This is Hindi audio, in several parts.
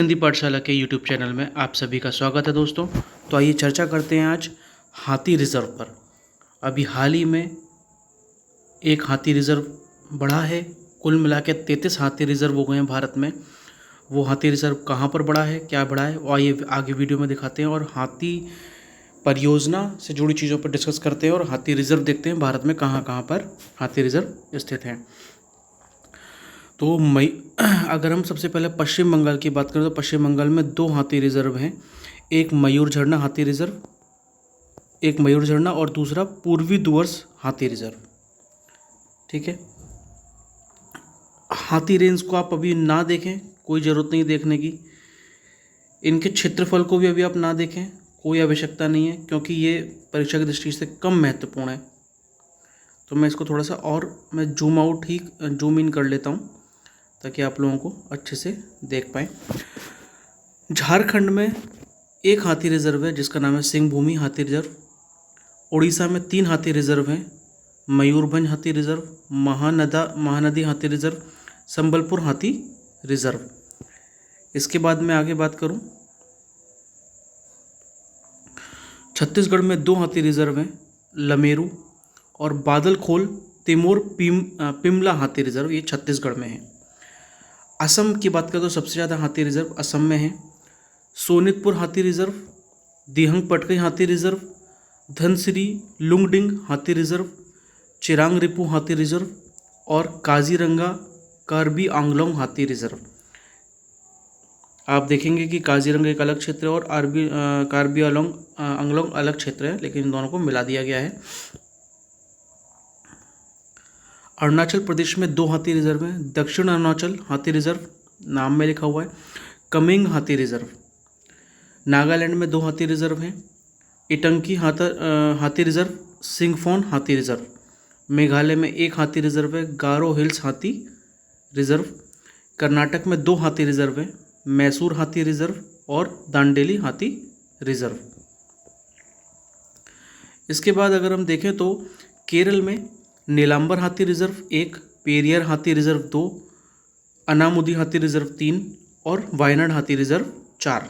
हिंदी पाठशाला के यूट्यूब चैनल में आप सभी का स्वागत है दोस्तों। तो आइए चर्चा करते हैं आज हाथी रिजर्व पर। अभी हाल ही में एक हाथी रिजर्व बढ़ा है। कुल मिला के 33 हाथी रिजर्व हो गए हैं भारत में। वो हाथी रिजर्व कहाँ पर बढ़ा है, क्या बढ़ा है, वो आइए आगे वीडियो में दिखाते हैं और हाथी परियोजना से जुड़ी चीज़ों पर डिस्कस करते हैं और हाथी रिजर्व देखते हैं भारत में कहाँ कहाँ पर हाथी रिजर्व स्थित हैं। तो अगर हम सबसे पहले पश्चिम बंगाल की बात करें तो पश्चिम बंगाल में 2 हाथी रिजर्व हैं। एक मयूर झरना हाथी रिजर्व, एक मयूर झरना और दूसरा पूर्वी डुवर्स हाथी रिजर्व। ठीक है, हाथी रेंज को आप अभी ना देखें, कोई ज़रूरत नहीं देखने की। इनके क्षेत्रफल को भी अभी आप ना देखें, कोई आवश्यकता नहीं है, क्योंकि ये परीक्षा की दृष्टि से कम महत्वपूर्ण है। तो मैं इसको थोड़ा सा और मैं जूम इन कर लेता हूँ ताकि आप लोगों को अच्छे से देख पाएँ। झारखंड में एक हाथी रिजर्व है जिसका नाम है सिंहभूमि हाथी रिजर्व। उड़ीसा में 3 हाथी रिजर्व हैं, मयूरभंज हाथी रिजर्व, महानदी हाथी रिजर्व, संबलपुर हाथी रिजर्व। इसके बाद मैं आगे बात करूं, छत्तीसगढ़ में 2 हाथी रिजर्व हैं, लमेरू और बादलखोल तिमोर पिमला हाथी रिजर्व, ये छत्तीसगढ़ में है। असम की बात करें तो सबसे ज़्यादा हाथी रिजर्व असम में है। सोनितपुर हाथी रिजर्व, दिहंग पटकई हाथी रिजर्व, धनसिरी लुंगडिंग हाथी रिजर्व, चिरांग रिपू हाथी रिजर्व और काजीरंगा कार्बी आंगलोंग हाथी रिजर्व। आप देखेंगे कि काजीरंगा एक अलग क्षेत्र है और कार्बी आंगलोंग अलग क्षेत्र है, लेकिन इन दोनों को मिला दिया गया है। अरुणाचल प्रदेश में 2 हाथी रिजर्व हैं, दक्षिण अरुणाचल हाथी रिजर्व नाम में लिखा हुआ है, कमिंग हाथी रिजर्व। नागालैंड में 2 हाथी रिजर्व हैं, इटंकी हाथी रिजर्व, सिंगफोन हाथी रिजर्व। मेघालय में 1 हाथी रिजर्व है, गारो हिल्स हाथी रिजर्व। कर्नाटक में 2 हाथी रिजर्व हैं, मैसूर हाथी रिजर्व और दांडेली हाथी रिजर्व। इसके बाद अगर हम देखें तो केरल में नीलांबर हाथी रिजर्व 1, पेरियर हाथी रिजर्व 2, अनामुदी हाथी रिजर्व 3 और वायनाड हाथी रिजर्व 4।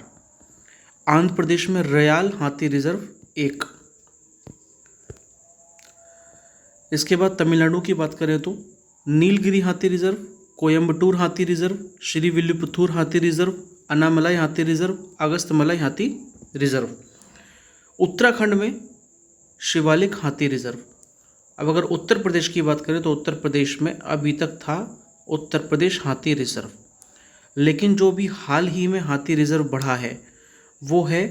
आंध्र प्रदेश में रयाल हाथी रिजर्व 1। इसके बाद तमिलनाडु की बात करें तो नीलगिरी हाथी रिजर्व, कोयम्बटूर हाथी रिजर्व, श्रीविल्लिपुतूर हाथी रिजर्व, अन्नामलाई हाथी रिजर्व, अगस्तमलाई हाथी रिजर्व। उत्तराखंड में शिवालिक हाथी रिजर्व। अब अगर उत्तर प्रदेश की बात करें तो उत्तर प्रदेश में अभी तक था उत्तर प्रदेश हाथी रिजर्व, लेकिन जो भी हाल ही में हाथी रिजर्व बढ़ा है वो है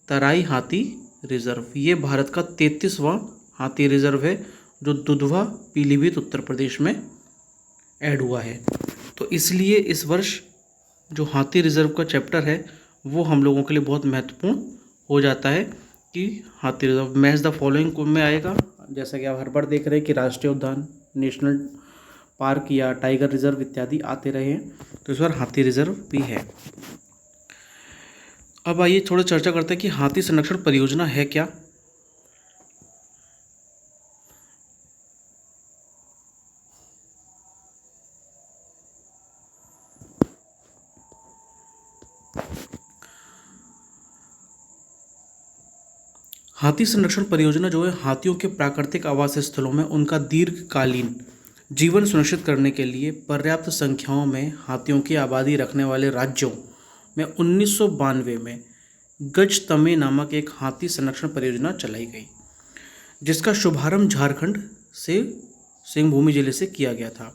तराई हाथी रिजर्व। ये भारत का 33वां हाथी रिजर्व है जो दुधवा पीलीभीत उत्तर प्रदेश में ऐड हुआ है। तो इसलिए इस वर्ष जो हाथी रिजर्व का चैप्टर है वो हम लोगों के लिए बहुत महत्वपूर्ण हो जाता है कि हाथी रिजर्व मैच द फॉलोइंग में आएगा। जैसा कि आप हर बार देख रहे हैं कि राष्ट्रीय उद्यान, नेशनल पार्क या टाइगर रिजर्व इत्यादि आते रहे हैं, तो इस बार हाथी रिजर्व भी है। अब आइए थोड़ा चर्चा करते हैं कि हाथी संरक्षण परियोजना है क्या। हाथी संरक्षण परियोजना जो है हाथियों के प्राकृतिक आवास स्थलों में उनका दीर्घकालीन जीवन सुनिश्चित करने के लिए पर्याप्त संख्याओं में हाथियों की आबादी रखने वाले राज्यों में 1992 में गज तमे नामक एक हाथी संरक्षण परियोजना चलाई गई, जिसका शुभारंभ झारखंड से सिंहभूमि जिले से किया गया था।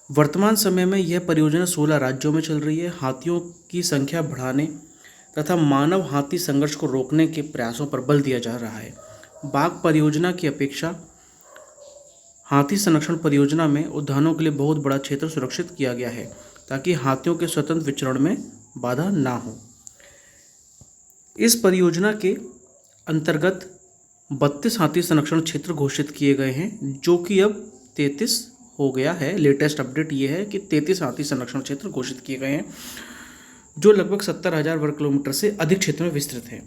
वर्तमान समय में यह परियोजना 16 राज्यों में चल रही है। हाथियों की संख्या बढ़ाने तथा मानव हाथी संघर्ष को रोकने के प्रयासों पर बल दिया जा रहा है। बाघ परियोजना की अपेक्षा हाथी संरक्षण परियोजना में उद्यानों के लिए बहुत बड़ा क्षेत्र सुरक्षित किया गया है ताकि हाथियों के स्वतंत्र विचरण में बाधा ना हो। इस परियोजना के अंतर्गत 32 हाथी संरक्षण क्षेत्र घोषित किए गए हैं, जो कि अब 33 हो गया है। लेटेस्ट अपडेट ये है कि 33 हाथी संरक्षण क्षेत्र घोषित किए गए हैं, जो लगभग 70,000 वर्ग किलोमीटर से अधिक क्षेत्र में विस्तृत है।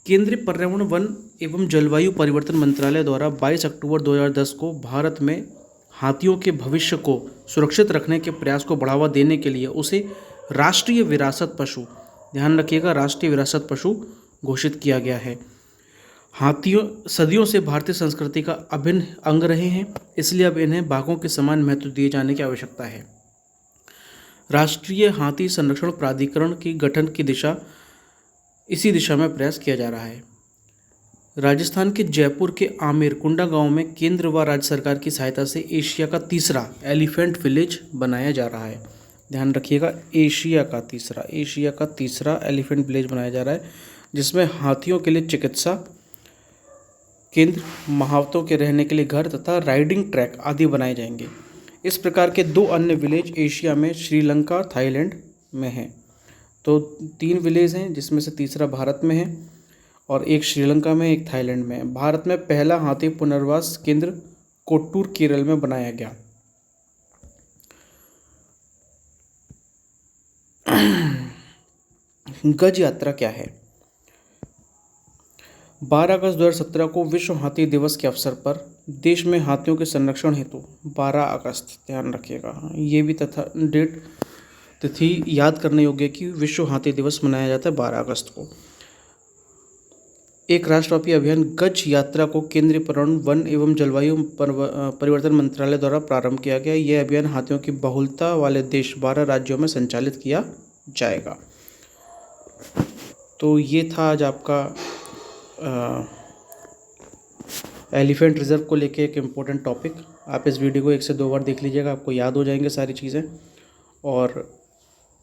केंद्रीय पर्यावरण, वन एवं जलवायु परिवर्तन मंत्रालय द्वारा 22 अक्टूबर 2010 को भारत में हाथियों के भविष्य को सुरक्षित रखने के प्रयास को बढ़ावा देने के लिए उसे राष्ट्रीय विरासत पशु, ध्यान रखिएगा, राष्ट्रीय विरासत पशु घोषित किया गया है। हाथियों सदियों से भारतीय संस्कृति का अभिन्न अंग रहे हैं, इसलिए अब इन्हें बाघों के समान महत्व दिए जाने की आवश्यकता है। राष्ट्रीय हाथी संरक्षण प्राधिकरण की गठन की इसी दिशा में प्रयास किया जा रहा है। राजस्थान के जयपुर के आमेर कुंडा गांव में केंद्र व राज्य सरकार की सहायता से एशिया का तीसरा एलिफेंट विलेज बनाया जा रहा है। ध्यान रखिएगा, एशिया का तीसरा एलिफेंट विलेज बनाया जा रहा है, जिसमें हाथियों के लिए चिकित्सा केंद्र, महावतों के रहने के लिए घर तथा राइडिंग ट्रैक आदि बनाए जाएंगे। इस प्रकार के 2 अन्य विलेज एशिया में श्रीलंका, थाईलैंड में हैं। तो 3 विलेज हैं, जिसमें से तीसरा भारत में है और एक श्रीलंका में, एक थाईलैंड में है। भारत में पहला हाथी पुनर्वास केंद्र कोट्टूर, केरल में बनाया गया। गज यात्रा क्या है? 12 अगस्त 2017 को विश्व हाथी दिवस के अवसर पर देश में हाथियों के संरक्षण हेतु 12 अगस्त, ध्यान रखिएगा, ये भी तथा डेट तिथि याद करने योग्य कि विश्व हाथी दिवस मनाया जाता है 12 अगस्त को। एक राष्ट्रव्यापी अभियान गज यात्रा को केंद्रीय पर्यावरण, वन एवं जलवायु परिवर्तन मंत्रालय द्वारा प्रारंभ किया गया। यह अभियान हाथियों की बहुलता वाले देश 12 राज्यों में संचालित किया जाएगा। तो ये था आज आपका एलिफेंट रिजर्व को लेके एक इम्पोर्टेंट टॉपिक। आप इस वीडियो को 1 से 2 बार देख लीजिएगा, आपको याद हो जाएंगे सारी चीज़ें, और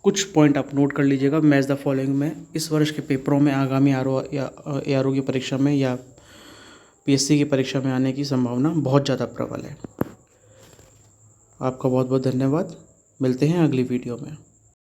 कुछ पॉइंट आप नोट कर लीजिएगा। मैच द फॉलोइंग में इस वर्ष के पेपरों में, आगामी ARO की परीक्षा में या PSC की परीक्षा में आने की संभावना बहुत ज़्यादा प्रबल है। आपका बहुत बहुत धन्यवाद। मिलते हैं अगली वीडियो में।